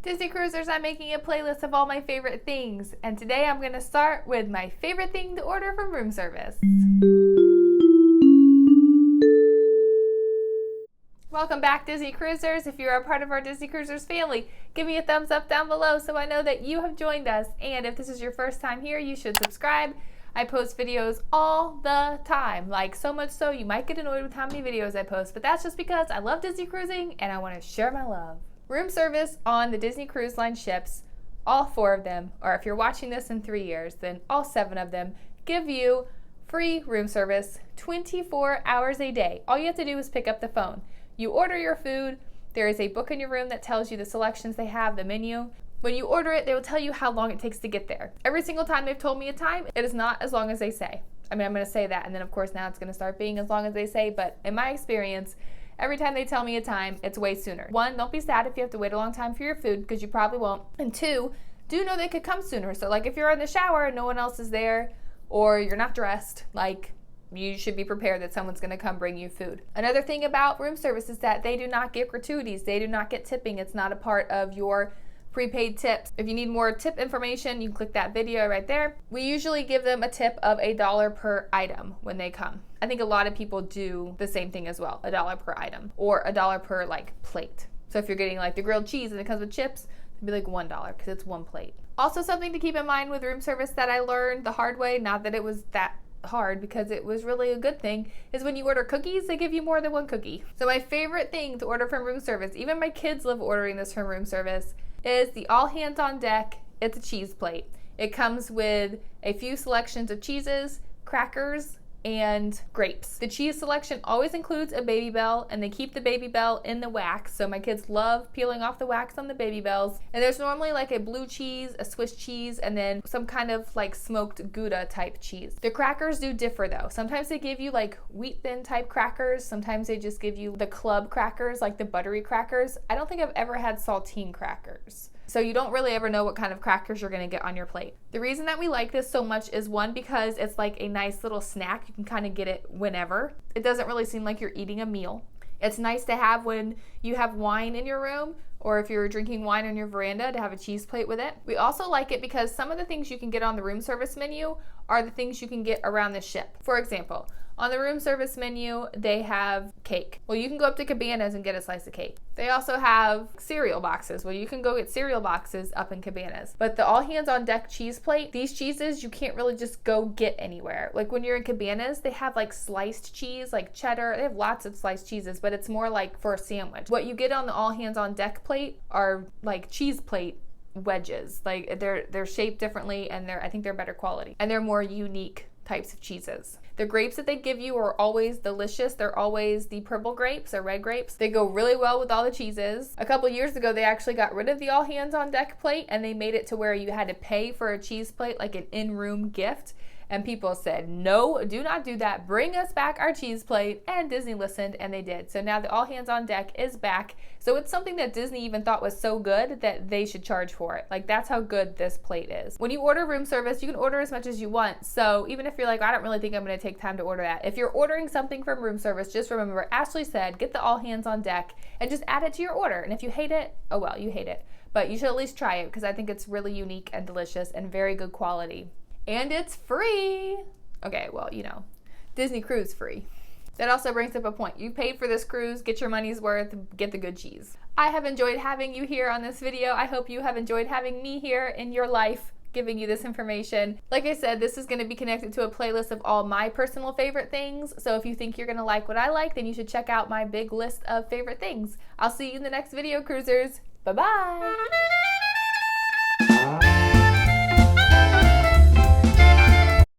Disney Cruisers, I'm making a playlist of all my favorite things, and today I'm going to start with my favorite thing to order from room service. Welcome back, Disney Cruisers. If you're a part of our Disney Cruisers family, give me a thumbs up down below so I know that you have joined us. And if this is your first time here, you should subscribe. I post videos all the time, like so much so you might get annoyed with how many videos I post, but that's just because I love Disney cruising and I want to share my love. Room service on the Disney Cruise Line ships, all 4 of them, or if you're watching this in 3 years, then all 7 of them give you free room service 24 hours a day. All you have to do is pick up the phone. You order your food, there is a book in your room that tells you the selections they have, the menu. When you order it, they will tell you how long it takes to get there. Every single time they've told me a time, it is not as long as they say. I mean, I'm going to say that, and then of course now it's going to start being as long as they say, but in my experience, every time they tell me a time, it's way sooner. 1, don't be sad if you have to wait a long time for your food, because you probably won't. And 2, do know they could come sooner. So like if you're in the shower and no one else is there, or you're not dressed, like you should be prepared that someone's going to come bring you food. Another thing about room service is that they do not get gratuities. They do not get tipping. It's not a part of your prepaid tips. If you need more tip information, you can click that video right there. We usually give them a tip of $1 per item when they come. I think a lot of people do the same thing as well, $1 per item, or $1 per like plate. So if you're getting like the grilled cheese and it comes with chips, it'd be like $1 because it's 1 plate. Also, something to keep in mind with room service that I learned the hard way, not that it was that hard because it was really a good thing, is when you order cookies, they give you more than 1 cookie. So my favorite thing to order from room service, even my kids love ordering this from room service, is the all hands on deck. It's a cheese plate. It comes with a few selections of cheeses, crackers, and grapes. The cheese selection always includes a Baby Bell, and they keep the Baby Bell in the wax, so my kids love peeling off the wax on the Baby Bells. And there's normally like a blue cheese, a Swiss cheese, and then some kind of like smoked Gouda type cheese. The crackers do differ though. Sometimes they give you like wheat thin type crackers, sometimes they just give you the club crackers, like the buttery crackers. I don't think I've ever had saltine crackers. So you don't really ever know what kind of crackers you're gonna get on your plate. The reason that we like this so much is 1, because it's like a nice little snack. You can kind of get it whenever. It doesn't really seem like you're eating a meal. It's nice to have when you have wine in your room, or if you're drinking wine on your veranda, to have a cheese plate with it. We also like it because some of the things you can get on the room service menu are the things you can get around the ship. For example, on the room service menu, they have cake. Well, you can go up to Cabanas and get a slice of cake. They also have cereal boxes. Well, you can go get cereal boxes up in Cabanas. But the all hands on deck cheese plate, these cheeses you can't really just go get anywhere. Like when you're in Cabanas, they have like sliced cheese, like cheddar. They have lots of sliced cheeses, but it's more like for a sandwich. What you get on the all hands on deck plate are like cheese plate wedges. Like they're shaped differently, and I think they're better quality, and they're more unique types of cheeses. The grapes that they give you are always delicious. They're always the purple grapes or red grapes. They go really well with all the cheeses. A couple years ago, they actually got rid of the all hands on deck plate, and they made it to where you had to pay for a cheese plate, like an in-room gift. And people said, no, do not do that. Bring us back our cheese plate. And Disney listened, and they did. So now the all hands on deck is back. So it's something that Disney even thought was so good that they should charge for it. Like, that's how good this plate is. When you order room service, you can order as much as you want. So even if you're like, I don't really think I'm going to take time to order that. If you're ordering something from room service, just remember, Ashley said, get the all hands on deck and just add it to your order. And if you hate it, oh well, you hate it. But you should at least try it, because I think it's really unique and delicious and very good quality. And it's free. Okay, well, you know, Disney Cruise free. That also brings up a point. You paid for this cruise, get your money's worth, get the good cheese. I have enjoyed having you here on this video. I hope you have enjoyed having me here in your life, giving you this information. Like I said, this is going to be connected to a playlist of all my personal favorite things. So if you think you're going to like what I like, then you should check out my big list of favorite things. I'll see you in the next video, cruisers. Bye-bye.